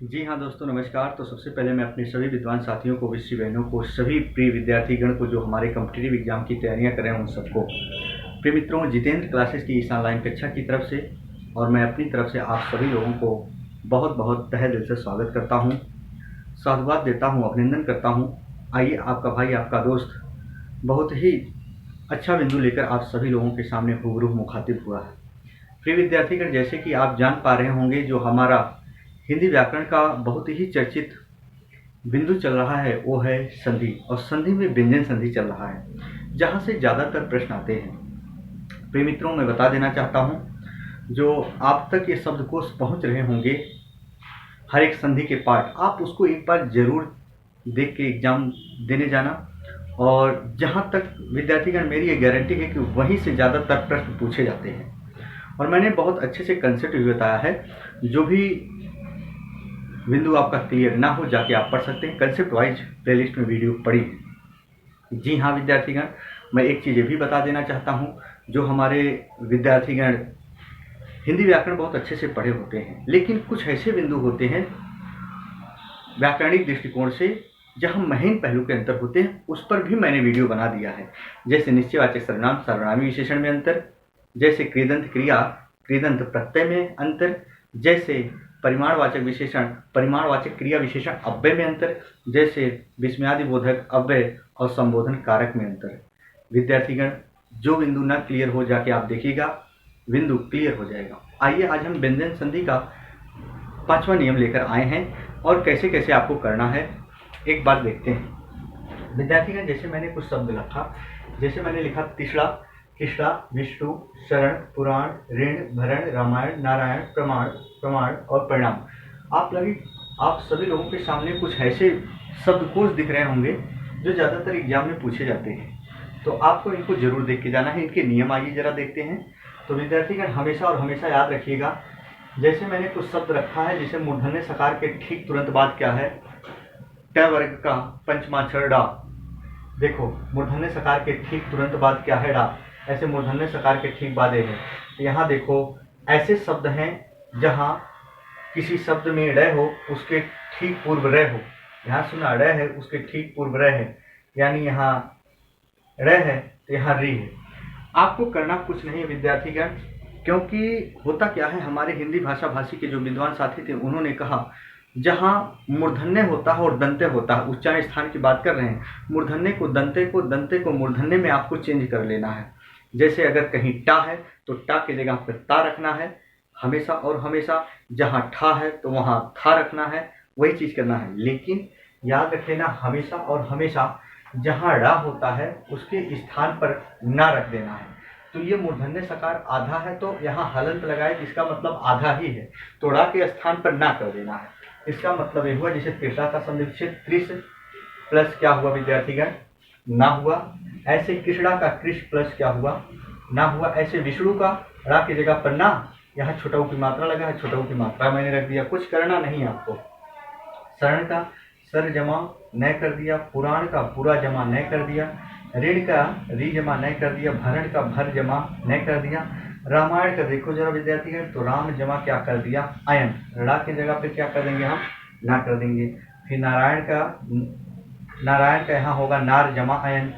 जी हाँ दोस्तों, नमस्कार। तो सबसे पहले मैं अपने सभी विद्वान साथियों को, विषय बहनों को, सभी प्रिय विद्यार्थीगण को जो हमारे कॉम्पिटिटिव एग्जाम की तैयारियां कर रहे हैं उन सबको, प्रिय मित्रों, जितेंद्र क्लासेस की इस ऑनलाइन कक्षा की तरफ से और मैं अपनी तरफ से आप सभी लोगों को बहुत बहुत तहे दिल से स्वागत करता हूँ, साधुवाद देता हूँ, अभिनंदन करता हूँ। आइए, आपका भाई, आपका दोस्त बहुत ही अच्छा बिंदु लेकर आप सभी लोगों के सामने रूबरू मुखातिब हुआ है। प्रिय विद्यार्थीगण, जैसे कि आप जान पा रहे होंगे, जो हमारा हिंदी व्याकरण का बहुत ही चर्चित बिंदु चल रहा है वो है संधि, और संधि में व्यंजन संधि चल रहा है, जहाँ से ज़्यादातर प्रश्न आते हैं। प्रिय मित्रों, मैं बता देना चाहता हूँ, जो आप तक ये शब्दकोश पहुँच रहे होंगे, हर एक संधि के पार्ट, आप उसको एक बार जरूर देख के एग्जाम देने जाना। और जहाँ तक विद्यार्थीगण, मेरी ये गारंटी है कि वहीं से ज़्यादातर प्रश्न पूछे जाते हैं। और मैंने बहुत अच्छे से कंसेप्ट भी बताया है, जो भी बिंदु आपका क्लियर ना हो जाके आप पढ़ सकते हैं। कंसेप्ट वाइज प्लेलिस्ट में वीडियो पड़ी है। जी हाँ विद्यार्थीगण, मैं एक चीज़ ये भी बता देना चाहता हूँ, जो हमारे विद्यार्थीगण हिंदी व्याकरण बहुत अच्छे से पढ़े होते हैं, लेकिन कुछ ऐसे बिंदु होते हैं व्याकरणिक दृष्टिकोण से जहाँ महीन पहलू के अंतर होते हैं, उस पर भी मैंने वीडियो बना दिया है। जैसे निश्चयवाचक सर्वनाम सर्वनामी विशेषण में अंतर, जैसे कृदंत क्रिया कृदंत प्रत्यय में अंतर, जैसे परिमाणवाचक विशेषण परिमाणवाचक क्रिया विशेषण अव्यय में अंतर, जैसे विस्मयादि बोधक अव्यय और संबोधन कारक में अंतर। विद्यार्थीगण, जो बिंदु ना क्लियर हो जाके आप देखिएगा, बिंदु क्लियर हो जाएगा। आइए, आज हम व्यंजन संधि का 5वां नियम लेकर आए हैं और कैसे कैसे आपको करना है एक बार देखते हैं। विद्यार्थीगण, जैसे मैंने कुछ शब्द लिखा, जैसे मैंने लिखा तिसरा, कृष्णा, विष्णु, शरण, पुराण, ऋण, भरण, रामायण, नारायण, प्रमाण, प्रमाण और परिणाम। आप सभी लोगों के सामने कुछ ऐसे शब्दकोश दिख रहे होंगे जो ज़्यादातर एग्जाम में पूछे जाते हैं, तो आपको इनको जरूर देख के जाना है। इनके नियम आइए जरा देखते हैं। तो विद्यार्थीगण, हमेशा और हमेशा याद रखिएगा, जैसे मैंने कुछ शब्द रखा है, जैसे मूर्धन्य सकार के ठीक तुरंत बाद क्या है, ट वर्ग का पंचमाक्षर डा। देखो, मूर्धन्य सकार के ठीक तुरंत बाद क्या है, डा। ऐसे मूर्धन्य सकार के ठीक बाद है। यहाँ देखो, ऐसे शब्द हैं जहाँ किसी शब्द में ड़ हो, उसके ठीक पूर्व र हो। यहाँ सुना, ड़ है, उसके ठीक पूर्व र है, यानी यहाँ ड़ है तो यहाँ री है। आपको करना कुछ नहीं है विद्यार्थीगण, क्योंकि होता क्या है, हमारे हिंदी भाषा भाषी के जो विद्वान साथी थे, उन्होंने कहा जहाँ मूर्धन्य होता है और दंते होता है, उच्चारण स्थान की बात कर रहे हैं, मूर्धन्य को दंते को मूर्धन्य में आपको चेंज कर लेना है। जैसे अगर कहीं टा है तो टा की जगह पर ता रखना है हमेशा और हमेशा, जहाँ ठा है तो वहाँ था रखना है, वही चीज़ करना है। लेकिन याद रख लेना, हमेशा और हमेशा जहाँ ड़ा होता है उसके स्थान पर ना रख देना है। तो ये मूर्धन्य सकार आधा है, तो यहाँ हलंत लगाए, जिसका मतलब आधा ही है, तो ड़ा के स्थान पर ना कर देना है। इसका मतलब ये हुआ, जैसे त्रिषा का संधिविच्छेद त्रिश प्लस क्या हुआ विद्यार्थीगण, ना हुआ। ऐसे कृष्णा का कृष प्लस क्या हुआ, ना हुआ। ऐसे विष्णु का रा की जगह पर ना, यहाँ छोटाऊ की मात्रा लगा है, छोटाऊ की मात्रा मैंने रख दिया, कुछ करना नहीं आपको। शरण का सर जमा न कर दिया, पुराण का पूरा जमा न कर दिया, ऋण का री जमा न कर दिया, भरण का भर जमा न कर दिया। रामायण का देखो जरा विद्यार्थीगण, तो राम जमा क्या कर दिया, अयन, रा की जगह पे क्या कर देंगे हम, ना कर देंगे। फिर नारायण का यहाँ होगा नार जमा अयन।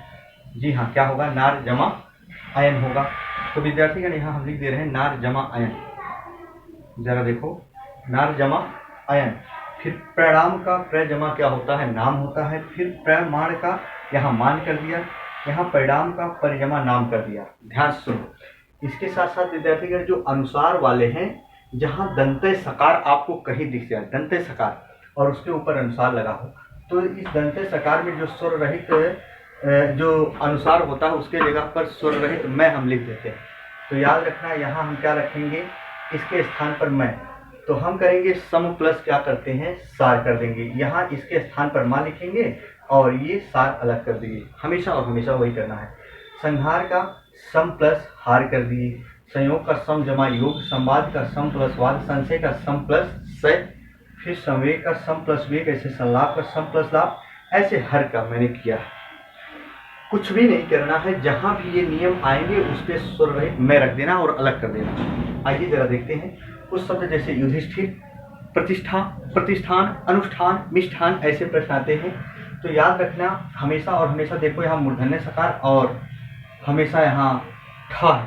जी हाँ, क्या होगा, नार जमा अयन होगा। तो विद्यार्थीगण, यहाँ हम लिख दे रहे हैं नार जमा अयन, जरा देखो, नार जमा अयन। फिर प्रणाम का प्र जमा क्या होता है, नाम होता है। फिर प्रमाण का यहाँ मान कर दिया, यहाँ परिणाम का परिजमा नाम कर दिया। ध्यान सुनो, इसके साथ साथ विद्यार्थीगण, जो अनुसार वाले हैं, जहाँ दंते सकार आपको कहीं दिख जाए, दंते सकार और उसके ऊपर अनुसार लगा हो, तो इस दंते सकार में जो स्वर रहित जो अनुसार होता है, उसके जगह पर स्वर रहित मैं हम लिख देते हैं। तो याद रखना, यहाँ हम क्या रखेंगे, इसके स्थान पर मैं, तो हम करेंगे सम प्लस क्या करते हैं, सार कर देंगे। यहाँ इसके स्थान पर मां लिखेंगे और ये सार अलग कर देंगे, हमेशा और हमेशा वही करना है। संहार का सम प्लस हार कर दिए, संयोग का सम जमा योग, संवाद का सम प्लस वाद, संशय का सम प्लस सय, फिर संवेग का सम प्लस वेग, ऐसे संलाप का सम प्लस लाभ, ऐसे हर का मैंने किया है। कुछ भी नहीं करना है, जहां भी ये नियम आएंगे उस पर स्वर रहित मैं रख देना और अलग कर देना। आइए जरा देखते हैं कुछ शब्द, जैसे युधिष्ठिर, प्रतिष्ठा, प्रतिष्ठान, अनुष्ठान, मिष्ठान ऐसे प्रश्न आते हैं। तो याद रखना हमेशा और हमेशा। देखो यहाँ मूर्धन्य सकार और हमेशा यहाँ ठ है,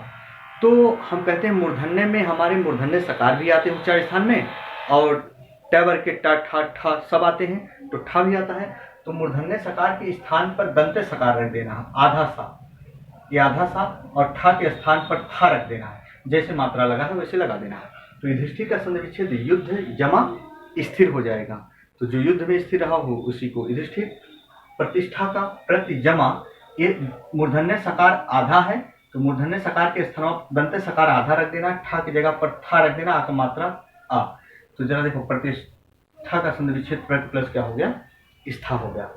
तो हम कहते हैं मूर्धन्य में हमारे मूर्धन्य सकार भी आते हैं उच्चार स्थान में, और टैबर के ट ठ ठ सब आते हैं, तो ठ भी आता है। तो मूर्धन्य सकार के स्थान पर दंत्य सकार रख देना है, आधा सा, ये आधा सा, और ठ के स्थान पर था रख देना है, जैसे मात्रा लगा है वैसे लगा देना है। तो युधिष्ठिर का संधि विच्छेद युद्ध जमा स्थिर हो जाएगा, तो जो युद्ध में स्थिर रहा हो उसी को युधिष्ठिर। प्रतिष्ठा का प्रति जमा, ये मूर्धन्य सकार आधा है, तो मूर्धन्य सकार के स्थान पर दंत्य सकार आधा रख देना, ठा की जगह पर था रख देना, आ का मात्रा आ। तो जरा देखो प्रतिष्ठा का संधि विच्छेद प्रति प्लस क्या हो गया, स्था हो गया।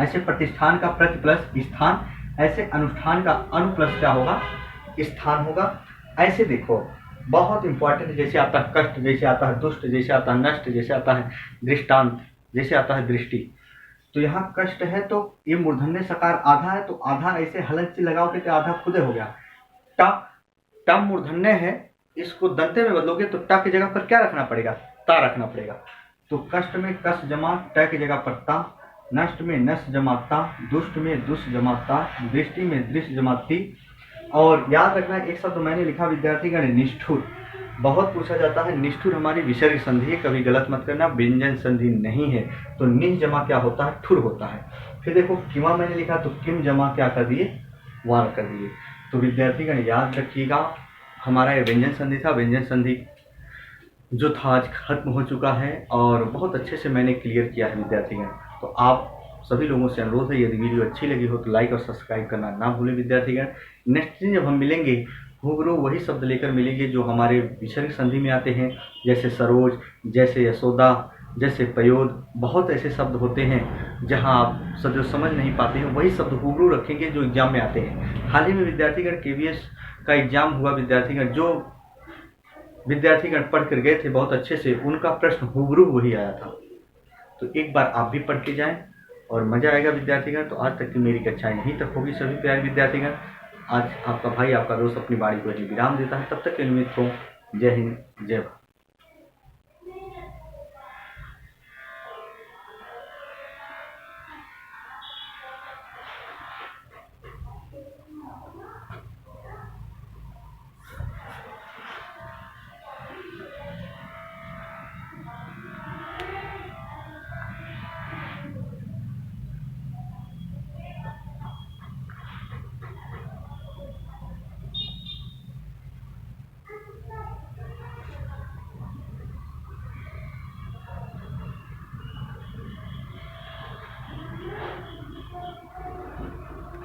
ऐसे प्रतिष्ठान का प्रति प्लस स्थान, ऐसे अनुष्ठान का अनु प्लस क्या होगा, स्थान होगा। ऐसे देखो बहुत इंपॉर्टेंट, जैसे आता है कष्ट, जैसे आता है दुष्ट, जैसे आता है नष्ट, जैसे आता है दृष्टांत, जैसे आता है दृष्टि। तो यहाँ कष्ट है तो ये मूर्धन्य सकार आधा है, तो आधा ऐसे हलन से लगाओगे तो आधा खुदे हो गया। टा मूर्धन्य है, इसको दंते में बदलोगे तो टा की जगह पर क्या रखना पड़ेगा, ता रखना पड़ेगा। तो कष्ट में कष्ट जमा ट की जगह पर ता, नष्ट में नष्ट जमा ता, दुष्ट में दुष्ट जमा ता, दृष्टि में दृष्टि जमा ती। और याद रखना एक शब्द मैंने लिखा विद्यार्थीगण, निष्ठुर। बहुत पूछा जाता है, निष्ठुर हमारी विसर्ग संधि है, कभी गलत मत करना, व्यंजन संधि नहीं है। तो निह जमा क्या होता है, ठुर होता है। फिर देखो किमा मैंने लिखा, तो किम जमा क्या कर दिए, वार कर दिए। तो विद्यार्थीगण याद रखिएगा, हमारा ये व्यंजन संधि था। व्यंजन संधि जो था आज खत्म हो चुका है और बहुत अच्छे से मैंने क्लियर किया है विद्यार्थीगण। तो आप सभी लोगों से अनुरोध है, यदि वीडियो अच्छी लगी हो तो लाइक और सब्सक्राइब करना ना भूलें विद्यार्थीगण। नेक्स्ट दिन जब हम मिलेंगे हूबहू वही शब्द लेकर मिलेंगे जो हमारे विसर्ग संधि में आते हैं, जैसे सरोज, जैसे यशोदा, जैसे पयोद। बहुत ऐसे शब्द होते हैं जहां आप शब्द समझ नहीं पाते हैं, वही शब्द हूबहू रखेंगे जो एग्जाम में आते हैं। हाल ही में विद्यार्थीगण KVS का एग्जाम हुआ विद्यार्थीगण, जो विद्यार्थीगण पढ़ कर गए थे बहुत अच्छे से, उनका प्रश्न हूबहू वही आया था। तो एक बार आप भी पढ़ के जाएं और मजा आएगा विद्यार्थीगण। तो आज तक की मेरी कक्षाएं यहीं तक होगी सभी प्यारे विद्यार्थीगण। आज आपका भाई आपका दोस्त अपनी बारी को विराम देता है। तब तक के लिए मित्रों, जय हिंद, जय भारत।